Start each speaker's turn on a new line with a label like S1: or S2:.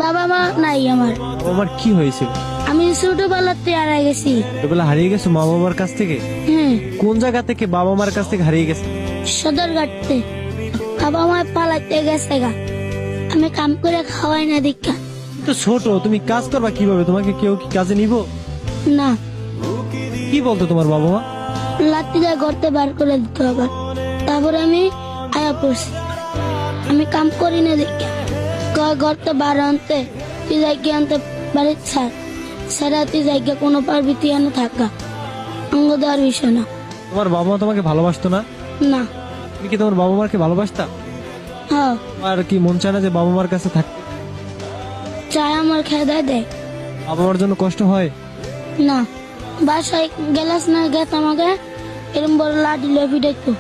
S1: বাবা মা নাই আমার।
S2: আমার কি হয়েছিল?
S1: আমি ছোটবেলাতে হারিয়ে গেছি।
S2: ছোটবেলা হারিয়ে গেছো মা বাবার কাছ থেকে?
S1: হ্যাঁ,
S2: কোন জায়গা থেকে বাবা মার কাছ থেকে হারিয়ে গেছে?
S1: সদরঘাটতে। বাবা মা পালাতে গেছে গা, আমি কাম করে খাওয়াই না দীক্ষা।
S2: তো ছোট, তুমি কাজ করবা কিভাবে? তোমাকে কেউ কি কাজে নিব?
S1: না,
S2: কি বলতো তোমার বাবা মা?
S1: লাত্তি দিয়ে ঘরতে বার করে দিতে হবে। তারপরে আমি আয়া পড়ছি, আমি কাম করি না দীক্ষা। ঘরতে বার আনতে, তুই জায়গা আনতে বাড়ির ছাড়া তুই জায়গা কোনো পারবি তুই এনে থাকা, অঙ্গ দেওয়ার বিষয় না।
S2: তোমার বাবা মা তোমাকে ভালোবাসতো না?
S1: না।
S2: তুমি কি তোমার বাবা মাকে ভালোবাসতা?
S1: হ্যাঁ,
S2: আর কি মন চায় না যে বাবা মার কাছে থাকতে?
S1: চায় আমার খেয়ে দেয়।
S2: বাবা মার জন্য কষ্ট হয়?
S1: না, বাসায় গেলাস না গেত আমাকে এরম বড় লাঠি লয়ে পিটাইতো।